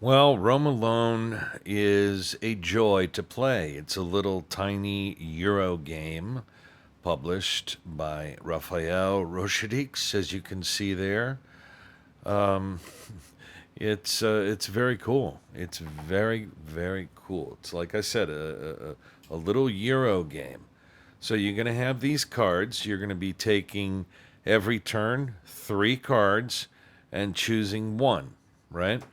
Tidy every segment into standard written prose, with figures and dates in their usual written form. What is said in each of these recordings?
Well, Rome Alone is a joy to play. It's a little tiny Euro game published by Raphael Rochedix, as you can see there. Um, it's very cool. It's very cool. It's like I said, a little Euro game. So you're going to have these cards. You're going to be taking every turn 3 cards and choosing one, right?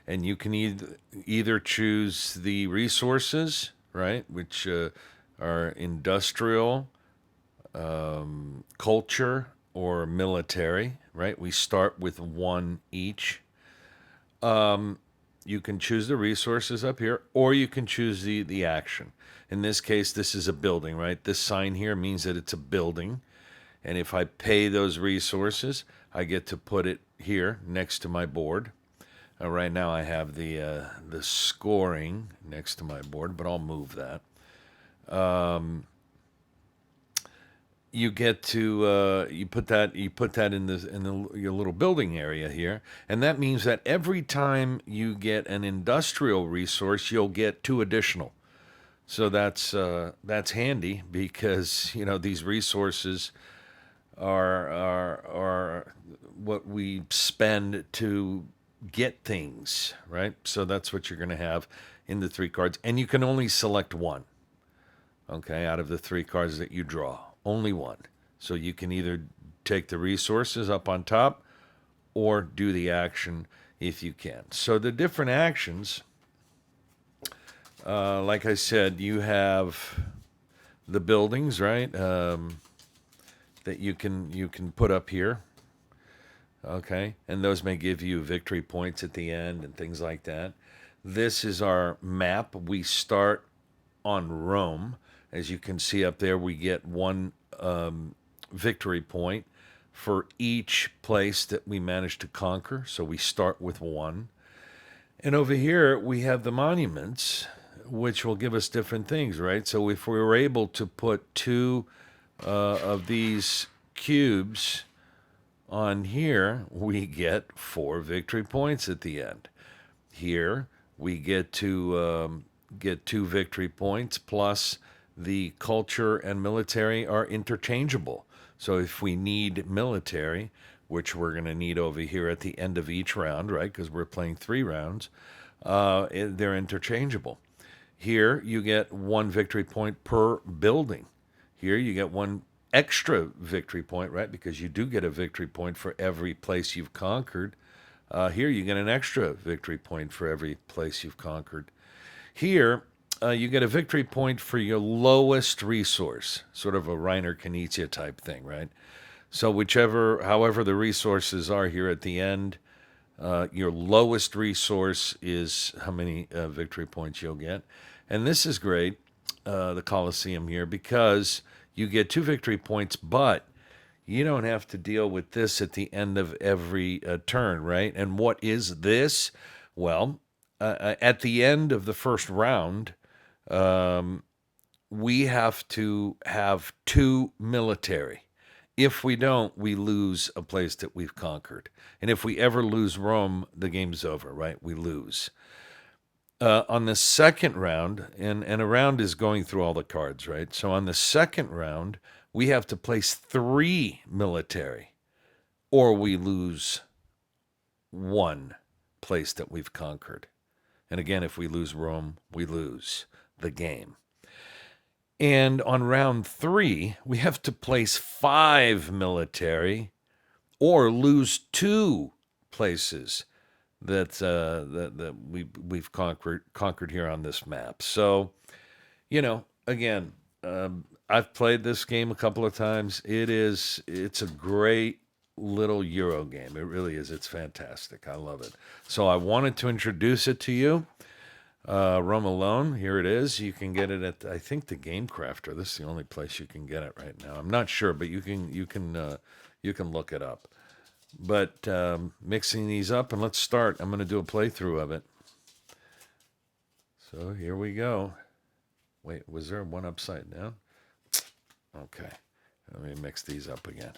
And you can either choose the resources, right, which are industrial, culture, or military, right? We start with one each. You can choose the resources up here, or you can choose the action. In this case, this is a building, right? This sign here means that it's a building. And if I pay those resources, I get to put it here next to my board. Right now, I have the scoring next to my board, but I'll move that. You get to you put that in your little building area here, and that means that every time you get an industrial resource, you'll get 2 additional. So that's handy because these resources are what we spend to get things, right? So that's what you're going to have in the 3 cards. And you can only select one, okay, out of the 3 cards that you draw. Only one. So you can either take the resources up on top or do the action if you can. So the different actions, like I said, you have the buildings, right? That you can put up here. Okay, and those may give you victory points at the end and things like that. This is our map. We start on Rome. As you can see up there, we get one victory point for each place that we manage to conquer. So we start with one. And over here, we have the monuments, which will give us different things, right? So if we were able to put two of these cubes on here, we get 4 victory points at the end. Here, we get 2 victory points plus the culture and military are interchangeable. So if we need military, which we're going to need over here at the end of each round, right? Because we're playing 3 rounds, they're interchangeable. Here, you get 1 victory point per building. Here, you get one extra victory point, right? Because you do get a victory point for every place you've conquered. Here, you get an extra victory point for every place you've conquered. Here, you get a victory point for your lowest resource, sort of a Reiner Knizia type thing, right? So however the resources are here at the end, your lowest resource is how many victory points you'll get. And this is great, the Colosseum here, because you get 2 victory points, but you don't have to deal with this at the end of every turn, right? And what is this? Well, at the end of the first round, we have to have 2 military. If we don't, we lose a place that we've conquered. And if we ever lose Rome, the game's over, right? We lose. On the second round, and a round is going through all the cards, right? So on the second round, we have to place 3 military, or we lose one place that we've conquered. And again, if we lose Rome, we lose the game. And on round 3, we have to place 5 military or lose 2 places that we've conquered here on this map. So, again, I've played this game a couple of times. It's a great little Euro game. It really is. It's fantastic. I love it. So I wanted to introduce it to you. Rome Alone, here it is. You can get it at, I think, the Game Crafter. This is the only place you can get it right now. I'm not sure, but you can look it up. But mixing these up, and let's start. I'm going to do a playthrough of it. So here we go. Wait, was there one upside down? Okay, let me mix these up again.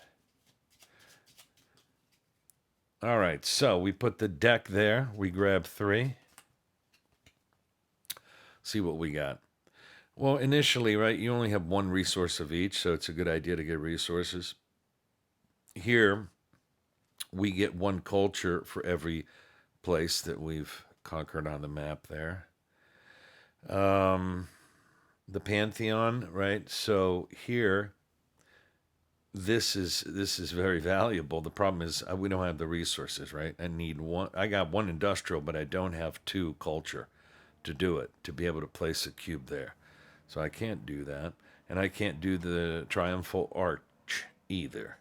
All right, so we put the deck there. We grab 3. See what we got. Well, initially, right, you only have 1 resource of each, so it's a good idea to get resources. Here, we get 1 culture for every place that we've conquered on the map there. The Pantheon, right? So here, this is very valuable. The problem is we don't have the resources, right? I need 1. I got 1 industrial, but I don't have 2 culture to do it, to be able to place a cube there. So I can't do that. And I can't do the triumphal arch either,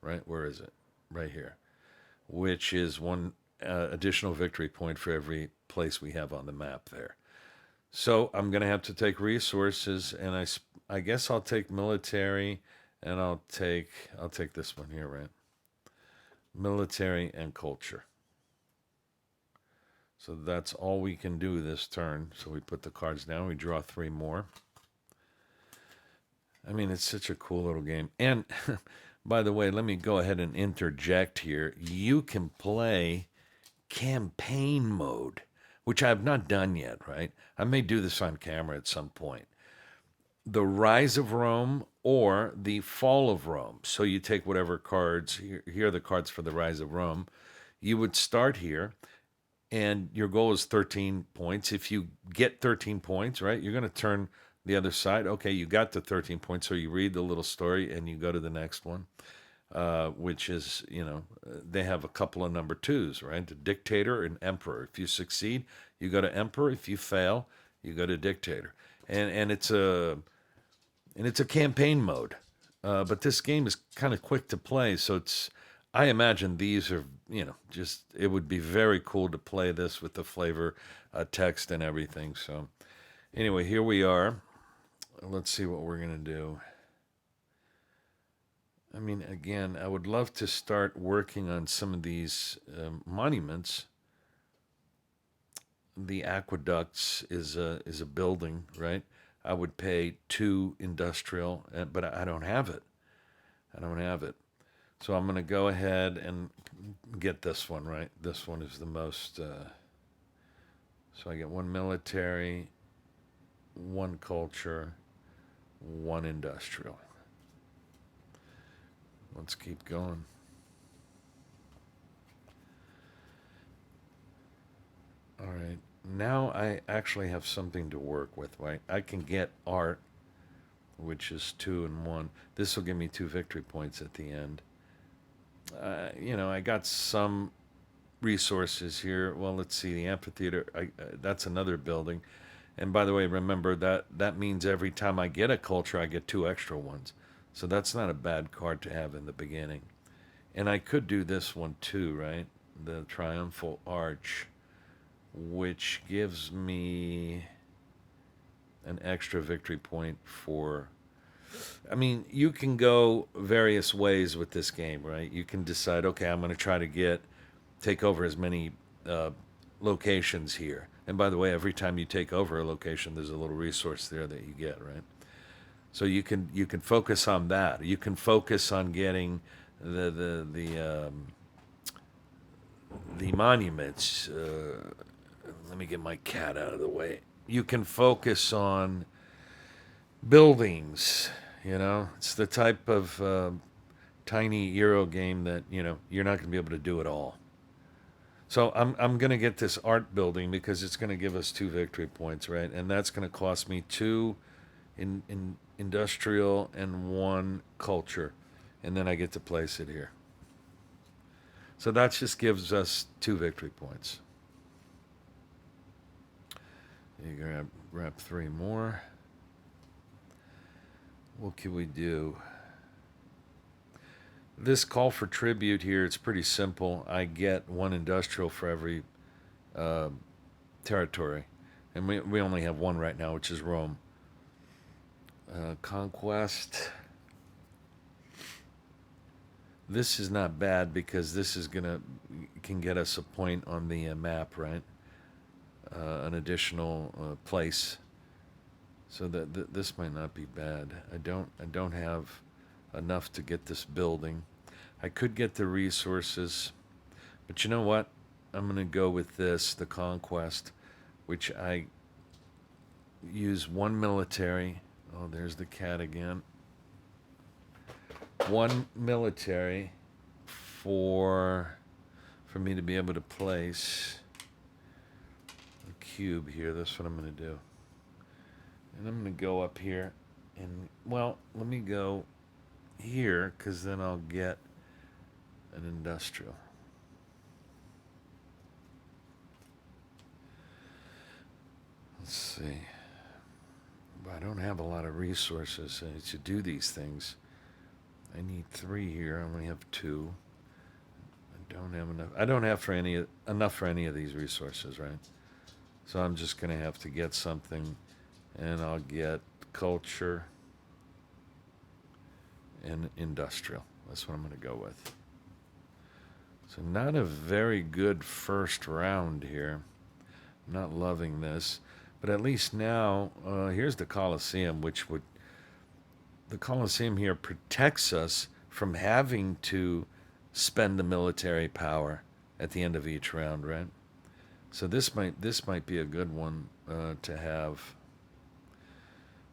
right? Where is it? Right here, which is 1 additional victory point for every place we have on the map there. So I'm going to have to take resources, and I guess I'll take military, and I'll take this one here, right? Military and culture. So that's all we can do this turn. So we put the cards down. We draw 3 more. I mean, it's such a cool little game. And by the way, let me go ahead and interject here. You can play campaign mode, which I have not done yet, right? I may do this on camera at some point. The Rise of Rome or the Fall of Rome. So you take whatever cards, here are the cards for the Rise of Rome. You would start here, and your goal is 13 points. If you get 13 points, right, you're going to turn the other side. Okay, you got to 13 points, so you read the little story and you go to the next one, which is, they have a couple of number 2s, right? The dictator and emperor. If you succeed, you go to emperor. If you fail, you go to dictator. And it's a campaign mode, but this game is kind of quick to play, so I imagine these are, just, it would be very cool to play this with the flavor text and everything. So anyway, here we are. Let's see what we're going to do. I mean, again, I would love to start working on some of these monuments. The aqueducts is a building, right? I would pay 2 industrial, but I don't have it. I don't have it. So I'm going to go ahead and get this one, right? This one is the most. So I get 1 military, 1 culture, 1 industrial. Let's keep going. All right. Now I actually have something to work with, right? I can get art, which is 2 and 1. This will give me 2 victory points at the end. I got some resources here. Well, let's see. The amphitheater, that's another building. And by the way, remember that means every time I get a culture, I get 2 extra ones. So that's not a bad card to have in the beginning. And I could do this one too, right? The triumphal arch, which gives me an extra victory point for. I mean, you can go various ways with this game, right? You can decide, okay, I'm going to try to take over as many locations here. And by the way, every time you take over a location, there's a little resource there that you get, right? So you can focus on that. You can focus on getting the monuments. Let me get my cat out of the way. You can focus on buildings. It's the type of tiny Euro game that you're not going to be able to do it all. So I'm going to get this art building because it's going to give us 2 victory points, right? And that's going to cost me 2 in industrial and 1 culture, and then I get to place it here. So that just gives us 2 victory points. You grab 3 more. What can we do? This call for tribute here, it's pretty simple. I get 1 industrial for every territory. And we only have 1 right now, which is Rome. Conquest. This is not bad because this is can get us a point on the map, right? An additional place. So that this might not be bad. I don't have enough to get this building. I could get the resources, But you know what? I'm going to go with this, the conquest, which I use one military. Oh, there's the cat again. One military for me to be able to place a cube here. That's what I'm going to do. And I'm going to go up here and, well, let me go here because then I'll get an industrial. Let's see. But I don't have a lot of resources to do these things. I need 3 here. I only have 2. I don't have enough. I don't have enough for any of these resources, right? So I'm just going to have to get something, and I'll get culture and industrial. That's what I'm going to go with. So not a very good first round here. I'm not loving this. But at least now, here's the Colosseum, the Colosseum here protects us from having to spend the military power at the end of each round, right? So this might be a good one to have.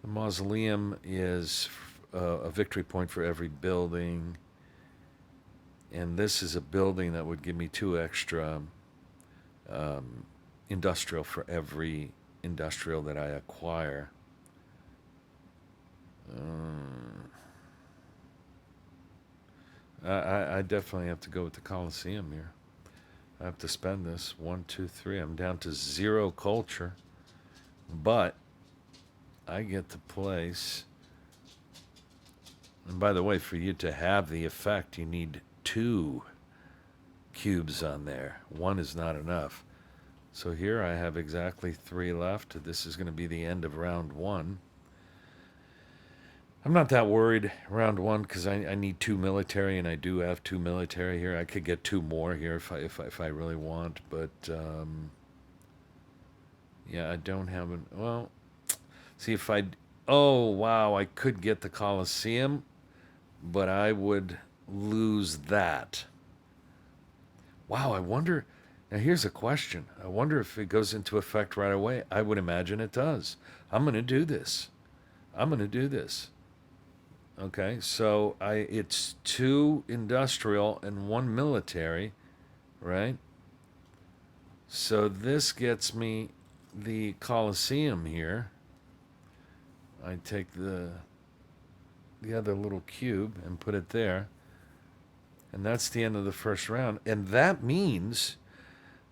The mausoleum is a victory point for every building, and this is a building that would give me 2 extra industrial for every industrial that I acquire. I definitely have to go with the Colosseum here. I have to spend this. 1, 2, 3. I'm down to 0 culture, but I get to place. And by the way, for you to have the effect, you need 2 cubes on there. 1 is not enough. So here I have exactly 3 left. This is going to be the end of round 1. I'm not that worried round 1 because I need 2 military, and I do have 2 military here. I could get 2 more here if I really want, but yeah, I don't have an. Well, see if I. Oh wow, I could get the Colosseum, but I would lose that. Wow, I wonder. Now, here's a question. I wonder if it goes into effect right away. I would imagine it does. I'm going to do this. Okay, so it's 2 industrial and 1 military, right? So this gets me the Colosseum here. I take the other little cube and put it there. And that's the end of the first round. And that means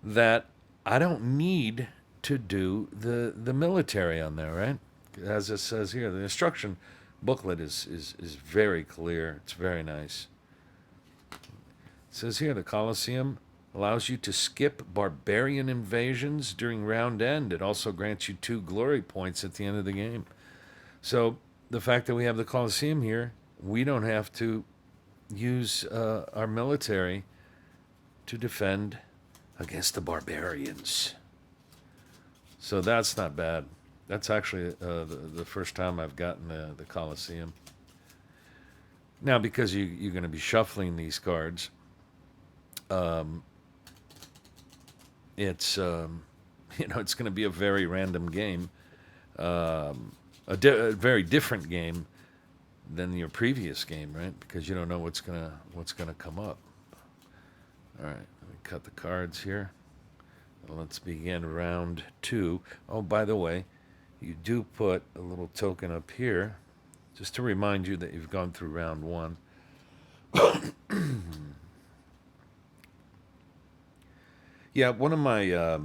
that I don't need to do the military on there, right? As it says here, the instruction booklet is very clear. It's very nice. It says here, the Colosseum allows you to skip barbarian invasions during round end. It also grants you 2 glory points at the end of the game. So the fact that we have the Colosseum here, we don't have to use our military to defend against the barbarians. So that's not bad. That's actually the first time I've gotten the Colosseum. Now, because you're going to be shuffling these cards, it's it's going to be a very random game, a very different game than your previous game, right? Because you don't know what's gonna come up. All right, let me cut the cards here. Let's begin round 2. Oh, by the way, you do put a little token up here, just to remind you that you've gone through round 1. Yeah, one of my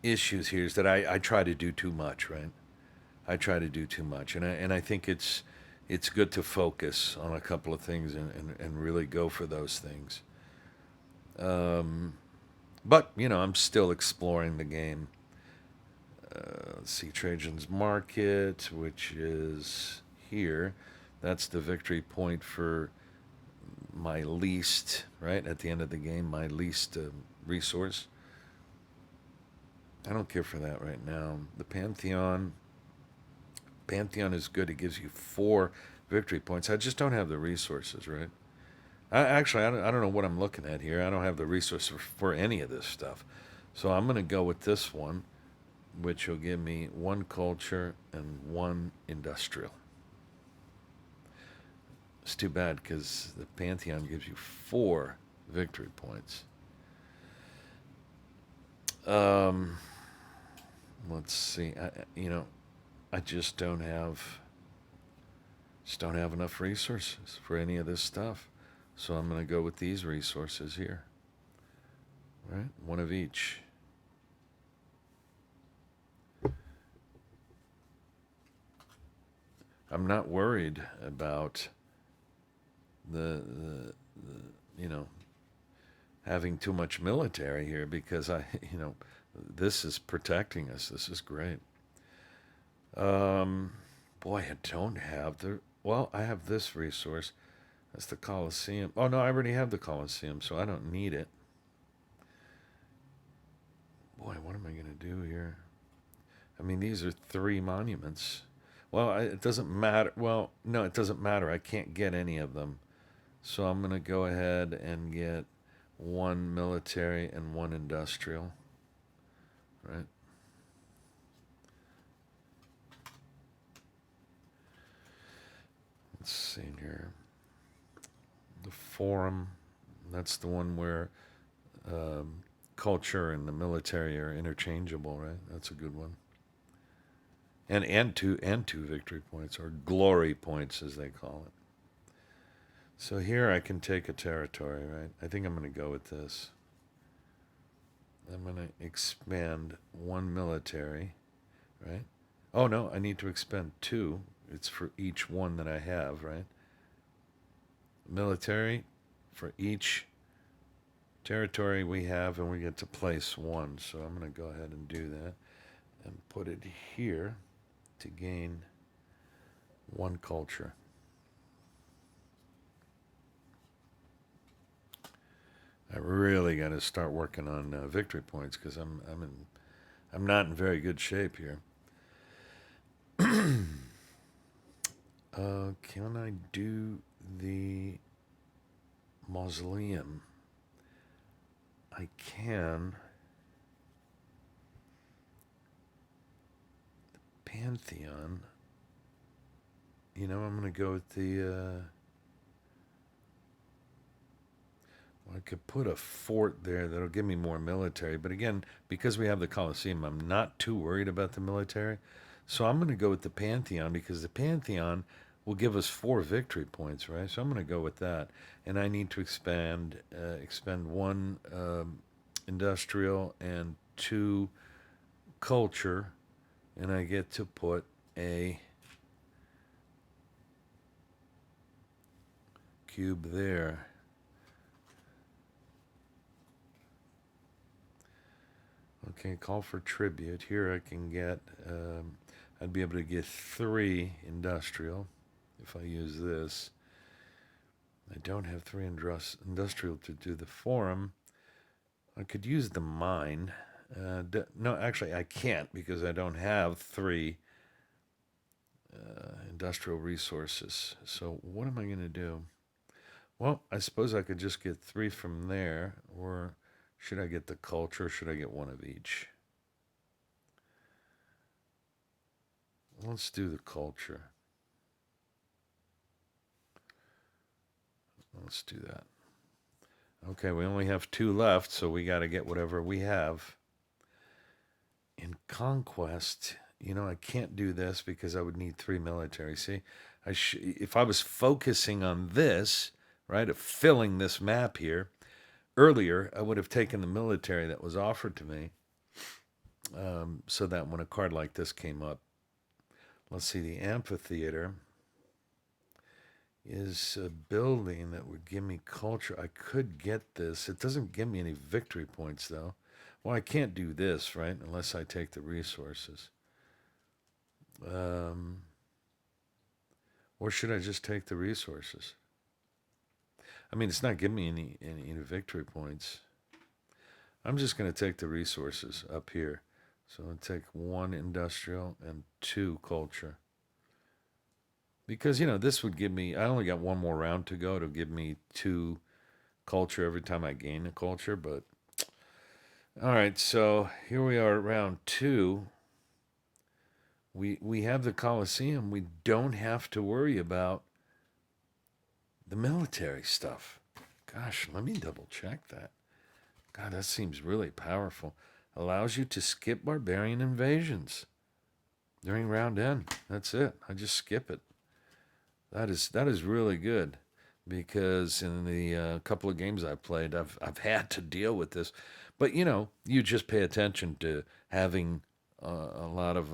issues here is that I try to do too much, right? I try to do too much, and I think it's good to focus on a couple of things and really go for those things. But I'm still exploring the game. Let's see, Trajan's Market, which is here. That's the victory point for my least, right, at the end of the game, my least resource. I don't care for that right now. The Pantheon is good. It gives you 4 victory points. I just don't have the resources, right? I don't know what I'm looking at here. I don't have the resources for any of this stuff. So I'm going to go with this one, which will give me one culture and one industrial. It's too bad because the Pantheon gives you 4 victory points. Um, let's see. I just don't have enough resources for any of this stuff. So I'm going to go with these resources here. Right? One of each. I'm not worried about the having too much military here because this is protecting us. This is great. Um, Boy, I don't have the. Well, I have this resource. That's the Colosseum. Oh no, I already have the Colosseum, so I don't need it. Boy, what am I gonna do here? I mean, these are 3 monuments. Well, it doesn't matter. Well, no, it doesn't matter. I can't get any of them. So I'm going to go ahead and get 1 military and 1 industrial. Right? Let's see here. The forum. That's the one where culture and the military are interchangeable, right? That's a good one. And two victory points, or glory points as they call it. So here I can take a territory, right? I think I'm going to go with this. I'm going to expand 1 military, right? Oh no, I need to expend 2. It's for each one that I have, right? Military for each territory we have, and we get to place 1. So I'm going to go ahead and do that and put it here to gain 1 culture. I really got to start working on victory points because I'm not in very good shape here. Can I do the mausoleum? I can. The Pantheon. I'm going to go with the. I could put a fort there that'll give me more military. But again, because we have the Colosseum, I'm not too worried about the military. So I'm going to go with the Pantheon because the Pantheon will give us 4 victory points, right? So I'm going to go with that. And I need to expend 1 industrial and 2 culture. And I get to put a cube there. Okay, call for tribute. Here I can get, I'd be able to get 3 industrial if I use this. I don't have 3 industrial to do the forum. I could use the mine. No, actually, I can't because I don't have 3 industrial resources. So what am I going to do? Well, I suppose I could just get 3 from there, or should I get the culture? Or should I get 1 of each? Let's do the culture. Let's do that. Okay, we only have 2 left, so we got to get whatever we have. In conquest, I can't do this because I would need 3 military. See, if I was focusing on this, right, of filling this map here earlier, I would have taken the military that was offered to me, so that when a card like this came up, let's see, the amphitheater is a building that would give me culture. I could get this. It doesn't give me any victory points, though. Well, I can't do this, right, unless I take the resources. Or should I just take the resources? I mean, it's not giving me any victory points. I'm just going to take the resources up here. So I'll take 1 industrial and 2 culture. Because, this would give me, I only got one more round to go to give me 2 culture every time I gain a culture. But, all right, so here we are at round 2. We have the Colosseum. We don't have to worry about the military stuff. Gosh, let me double check that. God, that seems really powerful. Allows you to skip barbarian invasions during round end. That's it. I just skip it. That is really good, because in the couple of games I've played, I've had to deal with this. But you just pay attention to having a lot of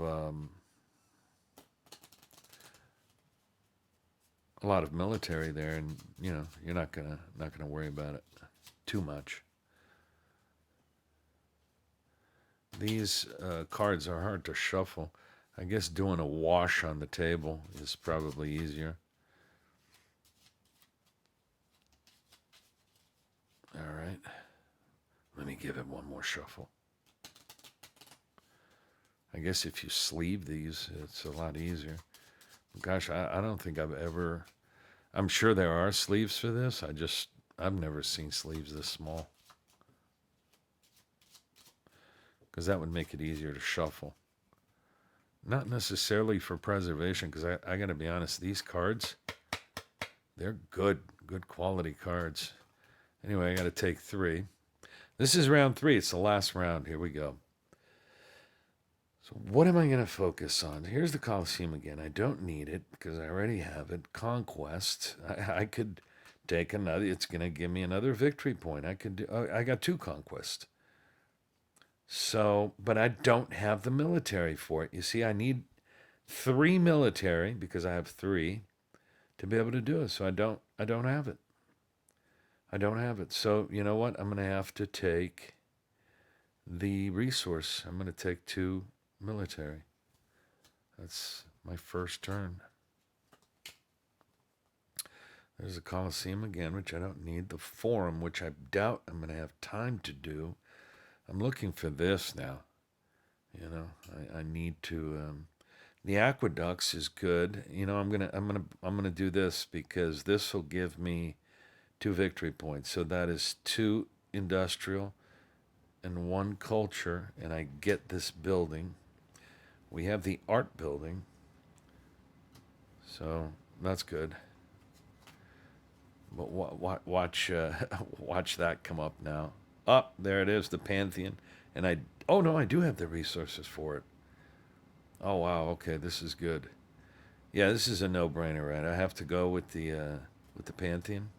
military there, and you're not gonna worry about it too much. These cards are hard to shuffle. I guess doing a wash on the table is probably easier. All right. Let me give it one more shuffle. I guess if you sleeve these, it's a lot easier. Gosh, I don't think I've ever... I'm sure there are sleeves for this. I've never seen sleeves this small. Because that would make it easier to shuffle. Not necessarily for preservation, because I got to be honest, these cards, they're good quality cards. Anyway, I got to take 3. This is round 3. It's the last round. Here we go. So what am I going to focus on? Here's the Colosseum again. I don't need it because I already have it. Conquest. I could take another. It's going to give me another victory point. I got 2 conquests. So, but I don't have the military for it. You see, I need 3 military because I have 3 to be able to do it. So I don't have it. I don't have it. So you know what? I'm going to have to take the resource. I'm going to take 2 military. That's my first turn. There's the Colosseum again, which I don't need. The Forum, which I doubt I'm going to have time to do. I'm looking for this now. I need to. The aqueducts is good. I'm gonna do this because this will give me 2 victory points. So that is 2 industrial and 1 culture, and I get this building. We have the art building, so that's good. But watch watch that come up now. Up there it is, the Pantheon, and oh no, I do have the resources for it. Oh wow, okay, this is good. Yeah, this is a no-brainer, right? I have to go with the Pantheon.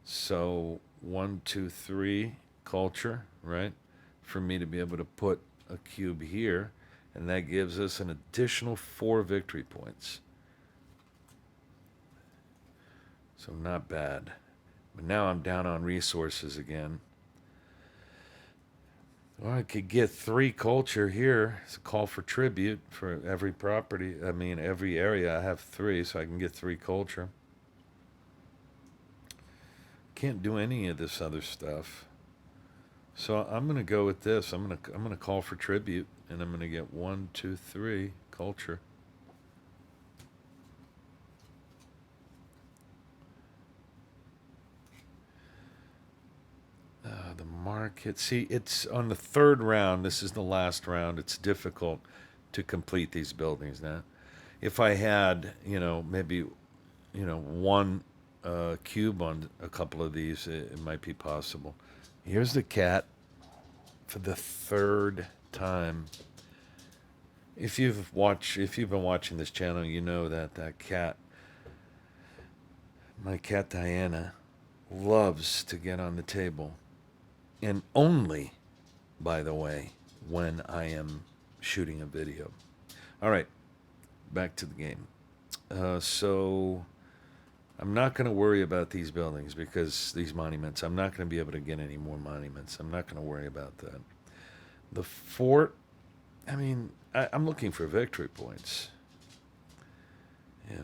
So 1, 2, 3 culture, right? For me to be able to put a cube here, and that gives us an additional 4 victory points. So not bad. But now I'm down on resources again. Well, I could get 3 culture here. It's a call for tribute for every property. I mean, every area I have 3, so I can get 3 culture. Can't do any of this other stuff. So I'm gonna go with this. I'm gonna call for tribute, and I'm gonna get 1, 2, 3 culture. The market. See, it's on the 3rd round. This is the last round. It's difficult to complete these buildings now. If I had, maybe, 1 cube on a couple of these, it might be possible. Here's the cat for the 3rd time. If you've been watching this channel, you know that cat, my cat Diana, loves to get on the table. And only, by the way, when I am shooting a video. All right, back to the game. So I'm not going to worry about these buildings, because these monuments, I'm not going to be able to get any more monuments. I'm not going to worry about that. The fort, I mean, I'm looking for victory points. I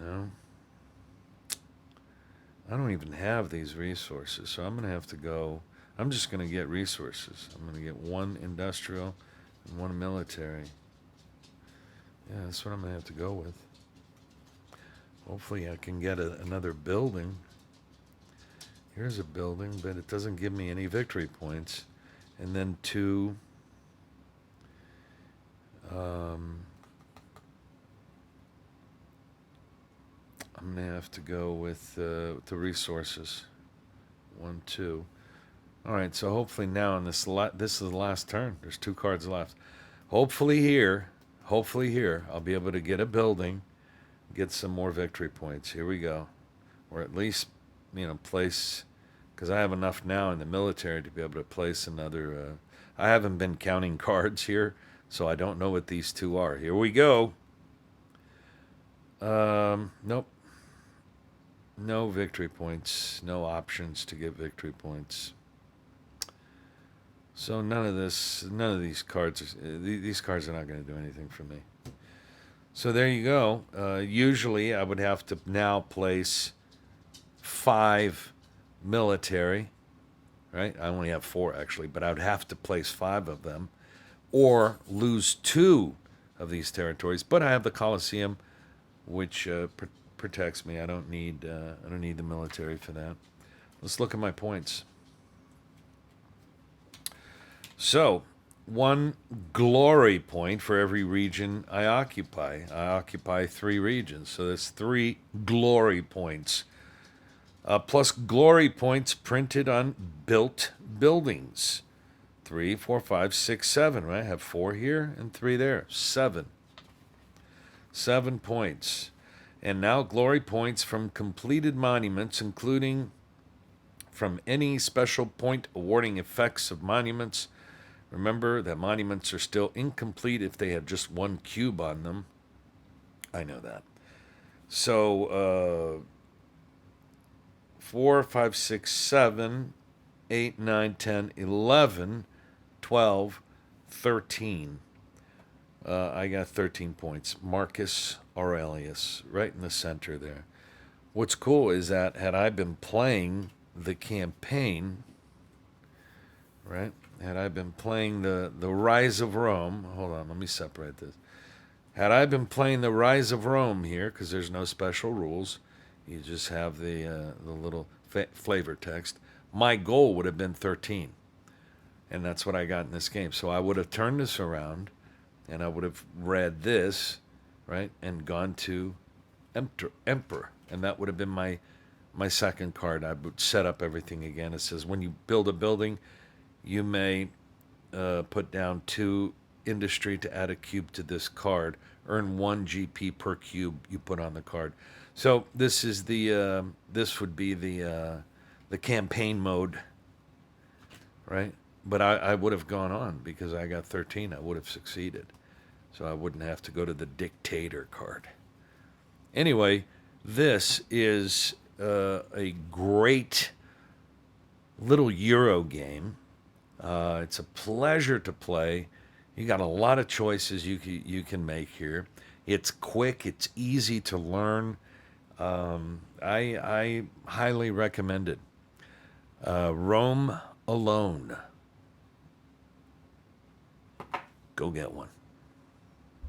don't even have these resources, so I'm going to have to go. I'm just going to get resources. I'm going to get 1 industrial and 1 military. Yeah, that's what I'm going to have to go with. Hopefully I can get another building. Here's a building, but it doesn't give me any victory points. And then 2. I'm going to have to go with the resources. 1, 2. All right, so hopefully now in this is the last turn. There's 2 cards left. Hopefully here, I'll be able to get a building, get some more victory points. Here we go. Or at least, place, because I have enough now in the military to be able to place another. I haven't been counting cards here, so I don't know what these 2 are. Here we go. Nope. No victory points. No options to get victory points. So none of these cards, these cards are not going to do anything for me. So there you go. Usually I would have to now place 5 military, right? I only have 4 actually, but I would have to place 5 of them, or lose 2 of these territories. But I have the Colosseum, which protects me. I don't need the military for that. Let's look at my points. So, 1 glory point for every region I occupy. I occupy 3 regions, so that's 3 glory points. Plus glory points printed on built buildings. 3, 4, 5, 6, 7, right? I have 4 here and 3 there. 7. 7 points. And now glory points from completed monuments, including from any special point awarding effects of monuments. Remember that monuments are still incomplete if they have just 1 cube on them. I know that. So, 4, 5, 6, 7, 8, 9, 10, 11, 12, 13. I got 13 points. Marcus Aurelius, right in the center there. What's cool is that had I been playing the campaign, right? Had I been playing the Rise of Rome, hold on, let me separate this. Had I been playing the Rise of Rome here, because there's no special rules, you just have the little flavor text, my goal would have been 13. And that's what I got in this game. So I would have turned this around, and I would have read this, right, and gone to Emperor. And that would have been my second card. I would set up everything again. It says when you build a building, you may put down 2 industry to add a cube to this card. Earn 1 GP per cube you put on the card. So this is this would be the campaign mode, right? But I would have gone on because I got 13. I would have succeeded. So I wouldn't have to go to the dictator card. Anyway, this is a great little Euro game. It's a pleasure to play. You got a lot of choices you can make here. It's quick. It's easy to learn. I highly recommend it. Rome Alone. Go get one.